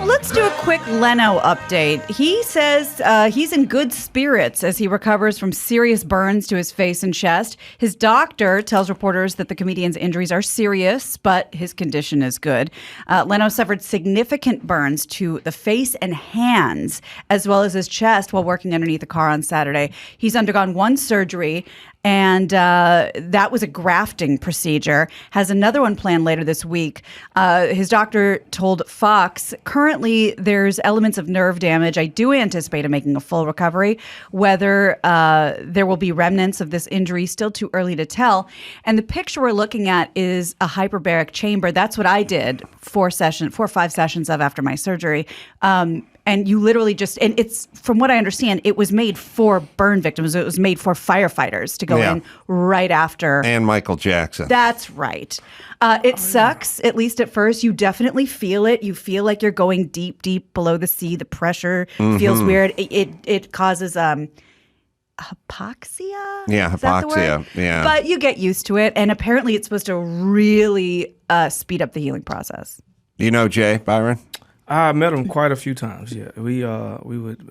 Let's do a quick Leno update. He says he's in good spirits as he recovers from serious burns to his face and chest. His doctor tells reporters that the comedian's injuries are serious, but his condition is good. Leno suffered significant burns to the face and hands, as well as his chest, while working underneath a car on Saturday. He's undergone one surgery, and that was a grafting procedure. Has another one planned later this week. His doctor told Fox, currently there's elements of nerve damage. I do anticipate him making a full recovery. Whether there will be remnants of this injury, still too early to tell. And the picture we're looking at is a hyperbaric chamber. That's what I did 4 or 5 sessions of after my surgery. And you literally just, and it's, from what I understand, it was made for burn victims. It was made for firefighters to go in right after. And Michael Jackson. That's right. It sucks, at least at first. You definitely feel it. You feel like you're going deep, deep below the sea. The pressure feels weird. It causes hypoxia? Yeah, hypoxia. Yeah. But you get used to it. And apparently it's supposed to really speed up the healing process. You know Jay, Byron? I met him quite a few times. Yeah, we would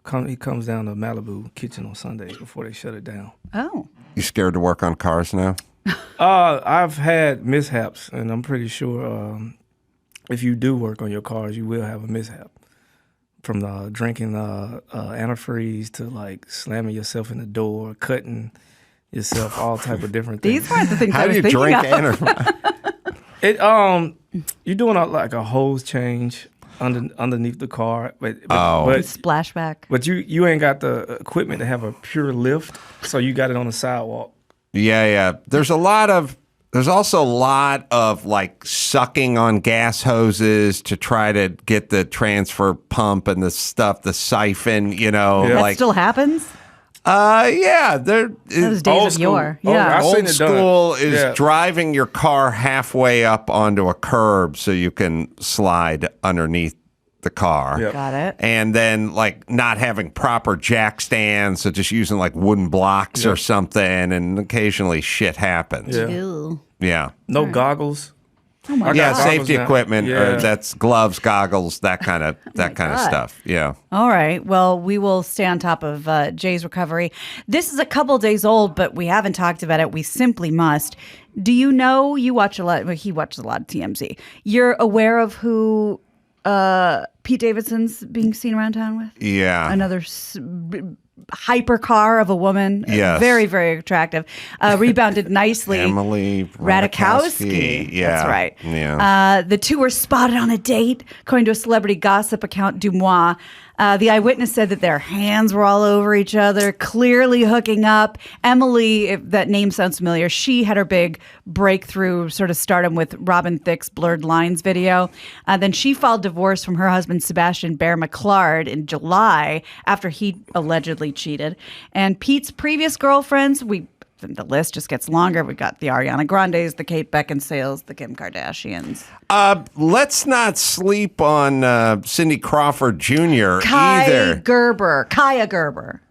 come. He comes down to Malibu Kitchen on Sunday before they shut it down. Oh, You scared to work on cars now? I've had mishaps, and I'm pretty sure if you do work on your cars, you will have a mishap. From drinking antifreeze to like slamming yourself in the door, cutting yourself, all type of different things. these weren't the things How I do was you thinking drink of. antifreeze? You're doing like a hose change underneath the car, but Splashback. But you ain't got the equipment to have a pure lift, so you got it on the sidewalk. Yeah. There's also a lot of like sucking on gas hoses to try to get the transfer pump and the siphon, That like still happens? yeah, Those days Old of school. yore. Oh, Yeah. I've seen old it done. school is Yeah. driving your car halfway up onto a curb so you can slide underneath the car. Yep. Got it. And then like not having proper jack stands, so just using like wooden blocks or something, and occasionally shit happens. Yeah. Ew. Yeah. No goggles. Oh my Yeah, God. safety now. equipment, Yeah. that's gloves, goggles, that kind of God. stuff. Yeah. All right. Well, we will stay on top of Jay's recovery. This is a couple days old, but we haven't talked about it. We simply must. Do you know, you watch a lot, well, he watches a lot of TMZ. You're aware of who Pete Davidson's being seen around town with? Yeah. Another hypercar of a woman. Yes. Very, very attractive. Rebounded nicely. Emily Ratajkowski. Yeah. That's right. Yeah. The two were spotted on a date, according to a celebrity gossip account, Dumois. The eyewitness said that their hands were all over each other, clearly hooking up. Emily, if that name sounds familiar, she had her big breakthrough sort of stardom with Robin Thicke's Blurred Lines video. Then she filed divorce from her husband, Sebastian Bear McClard, in July after he allegedly cheated. And Pete's previous girlfriends, the list just gets longer. We got the Ariana Grandes, the Kate Beckinsales, the Kim Kardashians. Let's not sleep on Cindy Crawford Jr. Kaya either. Gerber.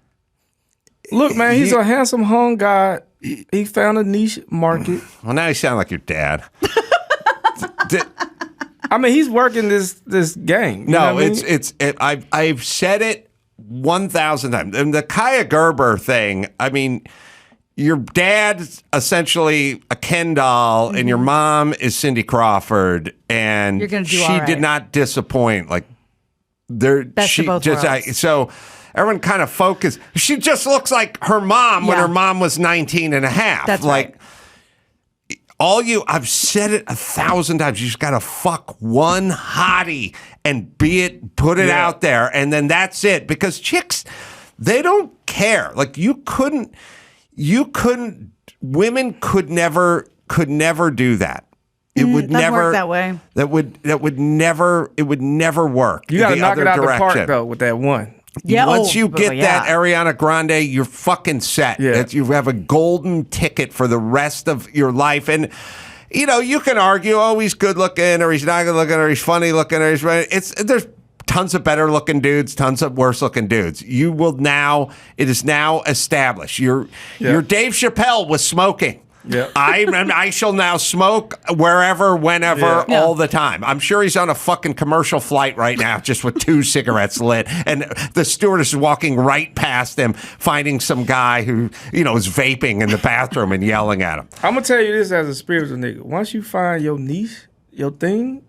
Look, man, he's a handsome hung guy. He found a niche market. Well, now you sound like your dad. I mean, he's working this game. You know No, what I mean? I've said it 1,000 times. And the Kaya Gerber thing, I mean, your dad's essentially a Ken doll, and your mom is Cindy Crawford, and You're gonna do she all right. did not disappoint. Like, Best of both worlds. so everyone kind of focused. She just looks like her mom when Yeah. her mom was 19 and a half. That's like, I've said it 1,000 times. You just got to fuck one hottie and put it out there. And then that's it. Because chicks, they don't care. Like women could never do that. It would Doesn't never work that way. It would never work. You got to the knock other it out the park, direction. though, with that one. Yeah. Once you get yeah. that Ariana Grande, you're fucking set. Yeah. You have a golden ticket for the rest of your life. And, you can argue, oh, he's good looking, or he's not good looking, or he's funny looking, or there's tons of better looking dudes, tons of worse looking dudes. It is now established. Your Dave Chappelle was smoking. Yep. I shall now smoke wherever, whenever, all the time. I'm sure he's on a fucking commercial flight right now just with 2 cigarettes lit. And the stewardess is walking right past him, finding some guy who, is vaping in the bathroom and yelling at him. I'm going to tell you this as a spiritual nigga. Once you find your niche, your thing,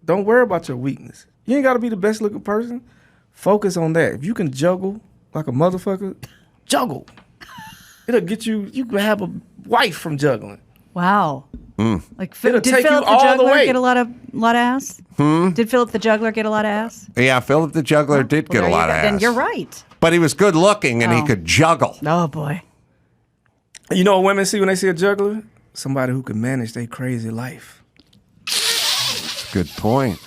don't worry about your weakness. You ain't got to be the best looking person. Focus on that. If you can juggle like a motherfucker, juggle. It'll get you can have a wife from juggling. Wow. Like, It'll did take Philip you all the the Juggler way. get a lot of ass? Did Philip the Juggler get a lot of ass? Yeah, Philip the Juggler did get a lot of ass. Then you're right. But he was good looking and he could juggle. Oh, boy. You know what women see when they see a juggler? Somebody who can manage their crazy life. Good point.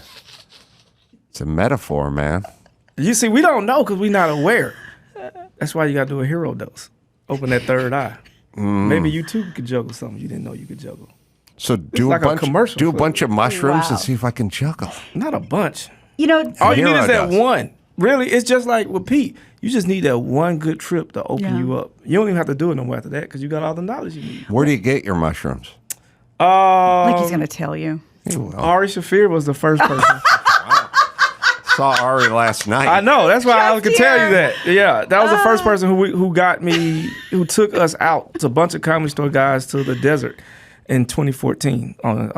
It's a metaphor, man. You see, we don't know because we're not aware. That's why you got to do a hero dose. Open that third eye. Maybe you too could juggle something you didn't know you could juggle. So do like a commercial do a for bunch of mushrooms Wow. and see if I can juggle. Not a bunch. All you need hero is that does. one. Really, it's just like with Pete. You just need that one good trip to open you up. You don't even have to do it no more after that because you got all the knowledge you need. Where do you get your mushrooms? Like he's going to tell you. Ari Shafir was the first person. Saw Ari last night. I know. That's why I Just could tell you here. that. Yeah, that was the first person who took us out. It's a bunch of Comedy Store guys to the desert in 2014 on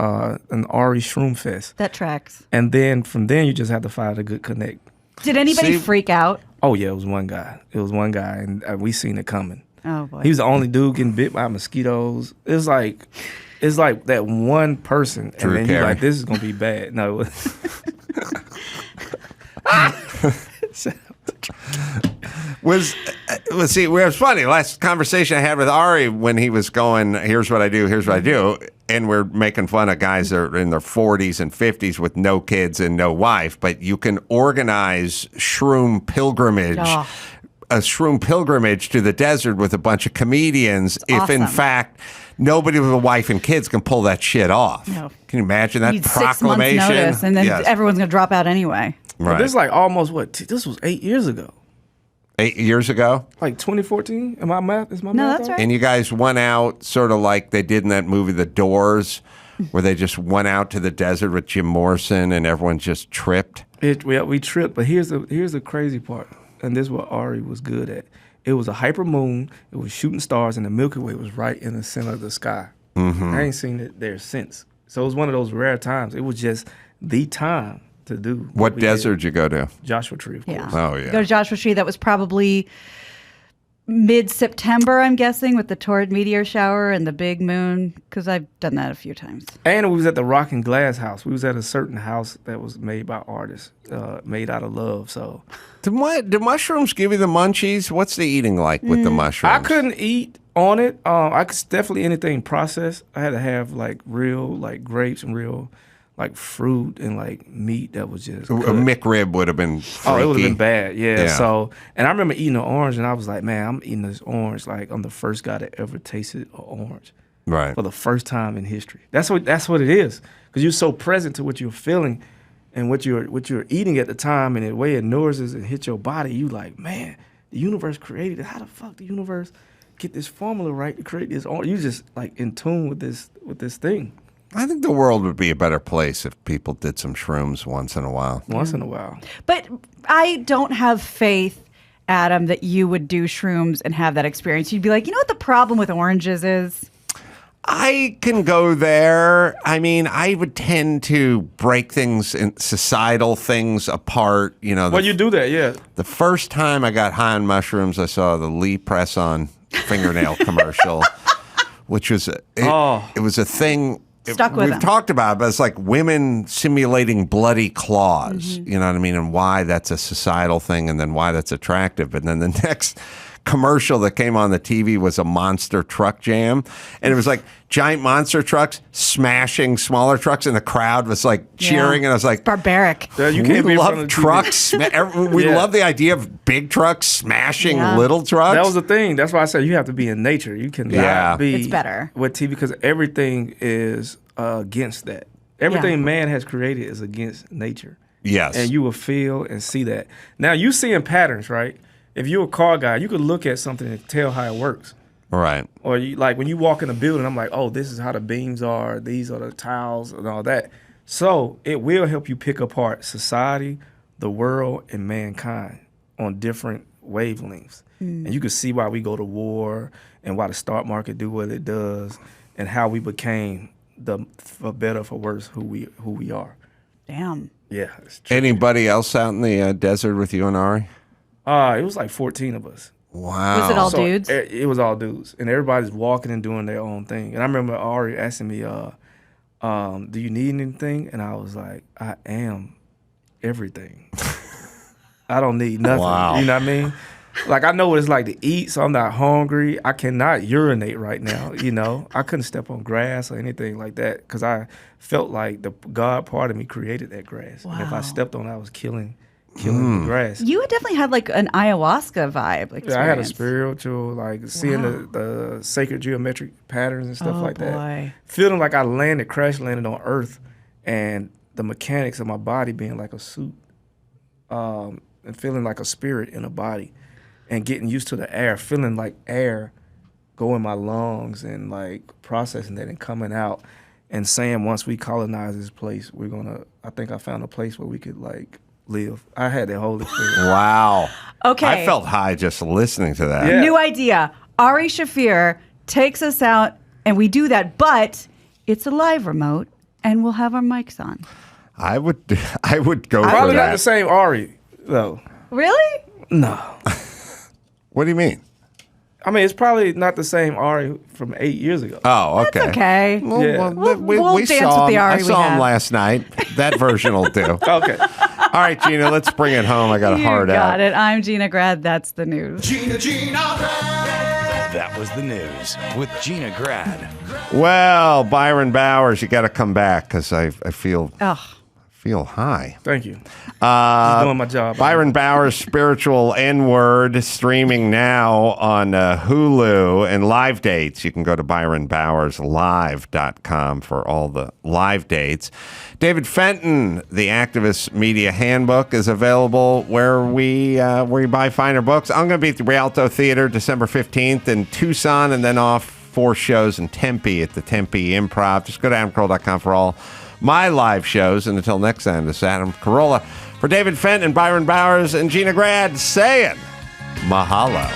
an Ari Shroom Fest. That tracks. And then from then you just have to find a good connect. Did anybody freak out? Oh yeah, it was one guy. And we seen it coming. Oh, boy. He was the only dude getting bit by mosquitoes. It's like that one person, Drew and then you're Carey. like, this is gonna be bad. No. Let's see. It was funny. Last conversation I had with Ari when he was going, here's what I do, here's what I do. And we're making fun of guys that are in their 40s and 50s with no kids and no wife. But you can organize shroom pilgrimage. Oh. A shroom pilgrimage to the desert with a bunch of comedians if in awesome. fact nobody with a wife and kids can pull that shit off. No. Can you imagine that You need proclamation? 6 months notice, and then Yes. everyone's going to drop out anyway. Right. This is like almost this was 8 years ago. 8 years ago. Like 2014? Is my math No, math that's right? right. And you guys went out sort of like they did in that movie The Doors, where they just went out to the desert with Jim Morrison and everyone just tripped. We tripped, but here's the crazy part, and this is what Ari was good at. It was a hyper moon. It was shooting stars, and the Milky Way was right in the center of the sky. I ain't seen it there since. So it was one of those rare times. It was just the time to do. What we did. desert did you go to? Joshua Tree, of course. Yeah. Oh, yeah. Go to Joshua Tree. That was probably mid-September, I'm guessing, with the Taurid meteor shower and the big moon, because I've done that a few times. And we was at the Rock and Glass house. We was at a certain house that was made by artists, made out of love. So Do mushrooms give you the munchies? What's the eating like with the mushrooms? I couldn't eat on it. I could definitely anything processed. I had to have like real like grapes and real like fruit and like meat that was just A cooked. McRib would have been freaky. Oh, it would have been bad. Yeah. Yeah. So, and I remember eating an orange, and I was like, man, I'm eating this orange like I'm the first guy that ever tasted an orange Right. for the first time in history. That's what it is, because you're so present to what you're feeling and what you're eating at the time, and the way it nourishes and hits your body. You like, man, the universe created it. How the fuck the universe get this formula right to create this orange? You just like in tune with this thing. I think the world would be a better place if people did some shrooms once in a while. Once in a while. But I don't have faith, Adam, that you would do shrooms and have that experience. You'd be like, you know what the problem with oranges is? I can go there. I mean, I would tend to break things and societal things apart. You know, Well, you do that, yeah. the first time I got high on mushrooms, I saw the Lee Press-On fingernail commercial, which was it was a thing. Stuck with We've them. talked about it, but it's like women simulating bloody claws. You know what I mean? And why that's a societal thing, and then why that's attractive. And then the next commercial that came on the TV was a monster truck jam, and it was like giant monster trucks smashing smaller trucks, and the crowd was like cheering. And I was like, Barbaric. You we can't be in front love of the TV. trucks. We Yeah. love the idea of big trucks smashing Yeah. little trucks. That was the thing. That's why I said you have to be in nature. You cannot Yeah. be It's better. with TV because everything is against that. Everything Yeah. man has created is against nature. Yes. And you will feel and see that. Now you seeing patterns, right? If you're a car guy, you could look at something and tell how it works. Right. Or you like when you walk in a building, I'm like, oh, this is how the beams are. These are the tiles and all that. So it will help you pick apart society, the world, and mankind on different wavelengths. And you can see why we go to war and why the stock market do what it does and how we became for better, for worse, who we are. Damn. Yeah. It's true. Anybody else out in the desert with you and Ari? It was like 14 of us. Wow. Was it all dudes? It was all dudes, and everybody's walking and doing their own thing. And I remember Ari asking me, "Do you need anything?" And I was like, "I am everything. I don't need nothing." Wow. You know what I mean? Like I know what it's like to eat, so I'm not hungry. I cannot urinate right now. You know, I couldn't step on grass or anything like that because I felt like the God part of me created that grass, and if I Wow. stepped on it, I was killing the grass. You definitely had like an ayahuasca vibe. Like, Yeah, I had a experience. spiritual, like seeing the sacred geometric patterns and stuff like boy. that. Feeling like I crash landed on Earth, and the mechanics of my body being like a suit, and feeling like a spirit in a body, and getting used to the air, feeling like air go in my lungs and like processing that and coming out, and saying once we colonize this place, I think I found a place where we could like live. I had that whole experience. Wow. Okay. I felt high just listening to that. Yeah. New idea. Ari Shafir takes us out, and we do that, but it's a live remote, and we'll have our mics on. I would go Probably for not that. the same Ari though. Really? No. What do you mean? I mean, it's probably not the same Ari from 8 years ago. Oh, okay. Okay. Well, Yeah. We'll dance saw with the him. Ari I we saw him have. last night. That version will do. Okay. All right, Gina, let's bring it home. I got a You hard got out. it. I'm Gina Grad. That's the news. Gina Grad. That was the news with Gina Grad. Well, Byron Bowers, you got to come back because I feel high. Thank you. Just doing my job. Byron Bowers' Spiritual N-Word streaming now on Hulu and live dates. You can go to byronbowerslive.com for all the live dates. David Fenton, the Activist Media Handbook, is available where you buy finer books. I'm going to be at the Rialto Theater December 15th in Tucson, and then off 4 shows in Tempe at the Tempe Improv. Just go to adamcarolla.com for all my live shows. And until next time, this is Adam Carolla for David Fenton, Byron Bowers, and Gina Grad saying mahalo.